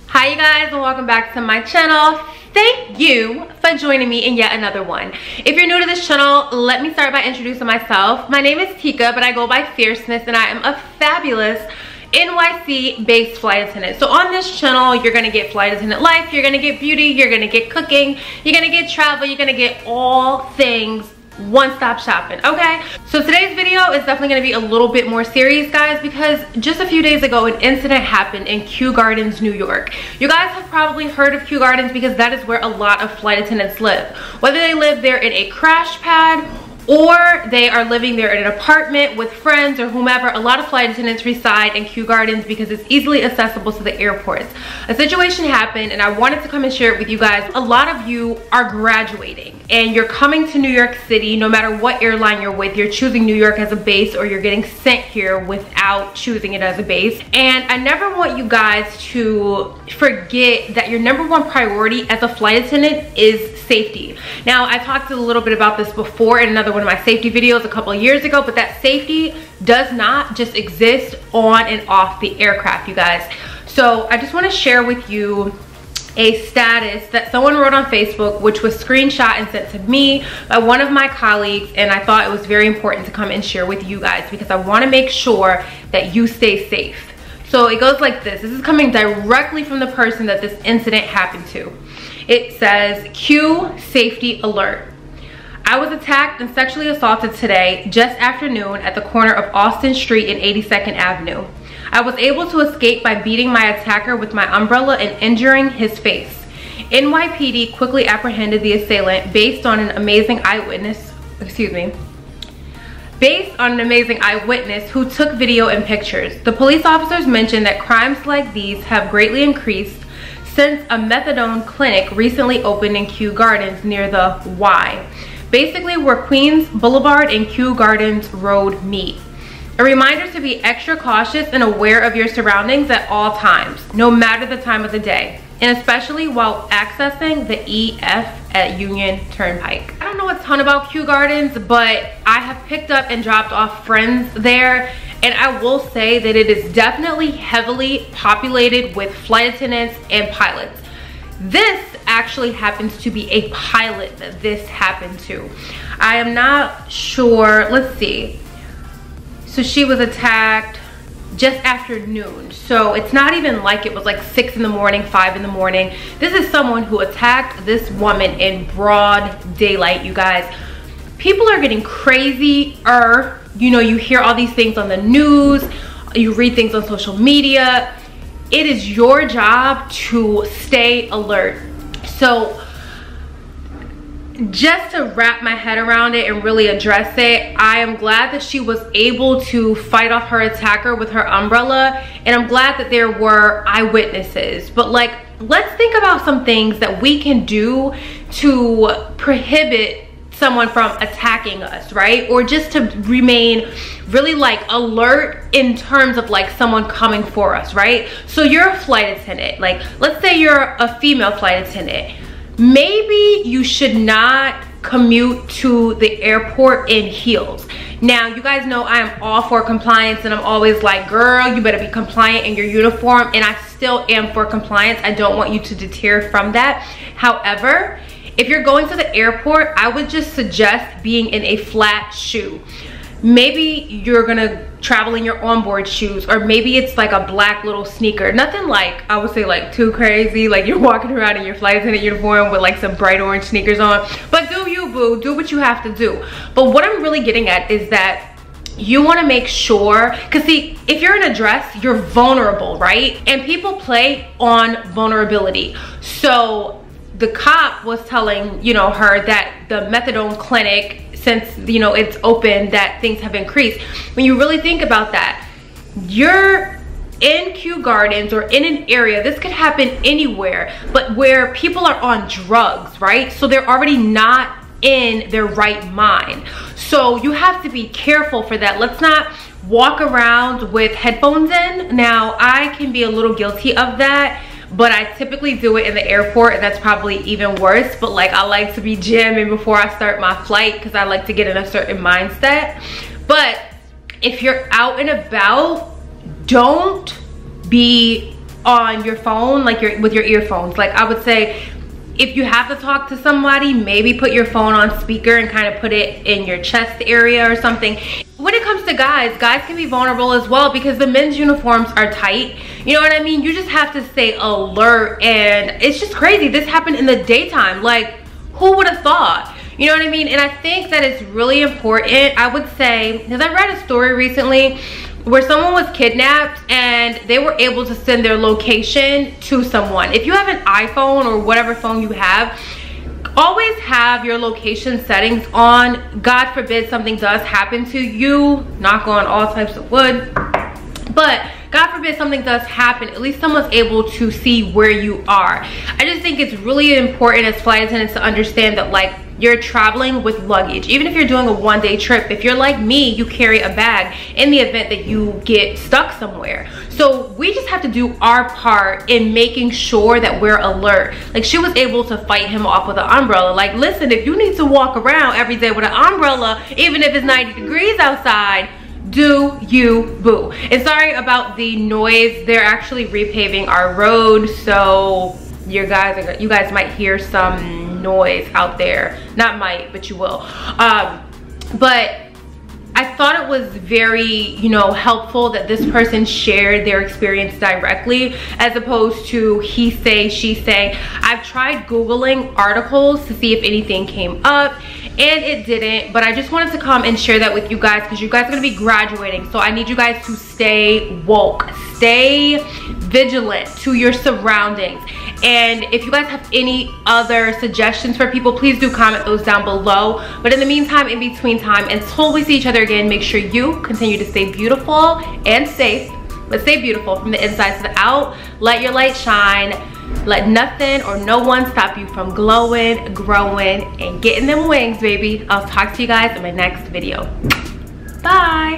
Hi you guys, and welcome back to my channel. Thank you for joining me in yet another one. If you're new to this channel, let me start by introducing myself. My name is Tika, but I go by Fierceness, and I am a fabulous NYC based flight attendant. So on this channel, you're gonna get flight attendant life, you're gonna get beauty, you're gonna get cooking, you're gonna get travel, you're gonna get all things one-stop shopping. Okay, so today's video is definitely going to be a little bit more serious, guys, because just a few days ago an incident happened in Kew Gardens, New York. You guys have probably heard of Kew Gardens because that is where a lot of flight attendants live, whether they live there in a crash pad or they are living there in an apartment with friends or whomever. A lot of flight attendants reside in Kew Gardens because it's easily accessible to the airports. A situation happened and I wanted to come and share it with you guys. A lot of you are graduating and you're coming to New York City. No matter what airline you're with, you're choosing New York as a base or you're getting sent here without choosing it as a base. And I never want you guys to forget that your number one priority as a flight attendant is safety. Now, I talked a little bit about this before in another one of my safety videos a couple of years ago, but that safety does not just exist on and off the aircraft, you guys. So I just want to share with you a status that someone wrote on Facebook, which was screenshot and sent to me by one of my colleagues, and I thought it was very important to come and share with you guys because I want to make sure that you stay safe. So it goes like this. This is coming directly from the person that this incident happened to. It says, Q safety alert. I was attacked and sexually assaulted today just after noon at the corner of Austin Street and 82nd Avenue. I was able to escape by beating my attacker with my umbrella and injuring his face. NYPD quickly apprehended the assailant based on an amazing eyewitness, who took video and pictures. The police officers mentioned that crimes like these have greatly increased since a methadone clinic recently opened in Kew Gardens near the Y, basically where Queens Boulevard and Kew Gardens Road meet. A reminder to be extra cautious and aware of your surroundings at all times, no matter the time of the day, and especially while accessing the EF at Union Turnpike. I don't know a ton about Kew Gardens, but I have picked up and dropped off friends there, and I will say that it is definitely heavily populated with flight attendants and pilots. This actually happens to be a pilot that this happened to. I am not sure, let's see. So she was attacked just after noon. So it's not even like it was like 6 in the morning, 5 in the morning. This is someone who attacked this woman in broad daylight, you guys. People are getting crazier. You know, you hear all these things on the news, you read things on social media. It is your job to stay alert. So just to wrap my head around it and really address it, I am glad that she was able to fight off her attacker with her umbrella, and I'm glad that there were eyewitnesses. But like, let's think about some things that we can do to prohibit someone from attacking us, right? Or just to remain really like alert in terms of like someone coming for us, right? So you're a flight attendant, like let's say you're a female flight attendant. Maybe you should not commute to the airport in heels. Now, you guys know I am all for compliance, and I'm always like, girl, you better be compliant in your uniform, and I still am for compliance. I don't want you to deter from that. However, if you're going to the airport, I would just suggest being in a flat shoe. Maybe you're gonna travel in your onboard shoes, or maybe it's like a black little sneaker. Nothing like, I would say like too crazy, like you're walking around in your flight attendant uniform with like some bright orange sneakers on. But do you, boo, do what you have to do. But what I'm really getting at is that you want to make sure, because see, if you're in a dress, you're vulnerable, right? And people play on vulnerability. So the cop was telling, you know, her that the methadone clinic, since, you know, it's open, that things have increased. When you really think about that, you're in Kew Gardens or in an area, this could happen anywhere, but where people are on drugs, right? So they're already not in their right mind. So you have to be careful for that. Let's not walk around with headphones in. Now, I can be a little guilty of that, but I typically do it in the airport, and that's probably even worse. But like, I like to be jamming before I start my flight because I like to get in a certain mindset. But if you're out and about, don't be on your phone, like with your earphones. Like I would say, if you have to talk to somebody, maybe put your phone on speaker and kind of put it in your chest area or something. When it comes to guys can be vulnerable as well because the men's uniforms are tight. You know what I mean? You just have to stay alert, and it's just crazy. This happened in the daytime. Like, who would have thought? You know what I mean? And I think that it's really important, I would say, because I read a story recently where someone was kidnapped and they were able to send their location to someone. If you have an iPhone or whatever phone you have, always have your location settings on. God forbid something does happen to you, knock on all types of wood, but God forbid something does happen, at least someone's able to see where you are. I just think it's really important as flight attendants to understand that, like, you're traveling with luggage. Even if you're doing a one-day trip, if you're like me, you carry a bag in the event that you get stuck somewhere. So we just have to do our part in making sure that we're alert. Like, she was able to fight him off with an umbrella. Like, listen, if you need to walk around every day with an umbrella, even if it's 90 degrees outside, do you, boo. And sorry about the noise. They're actually repaving our road, so you guys might hear some noise out there. Not might, but you will. But I thought it was very, you know, helpful that this person shared their experience directly as opposed to he say, she say. I've tried Googling articles to see if anything came up, and it didn't, but I just wanted to come and share that with you guys because you guys are gonna be graduating, so I need you guys to stay woke, stay vigilant to your surroundings. And if you guys have any other suggestions for people, please do comment those down below. But in the meantime, in between time, until we see each other again, make sure you continue to stay beautiful and safe, but stay beautiful from the inside to the out. Let your light shine. Let nothing or no one stop you from glowing, growing, and getting them wings, baby. I'll talk to you guys in my next video. Bye.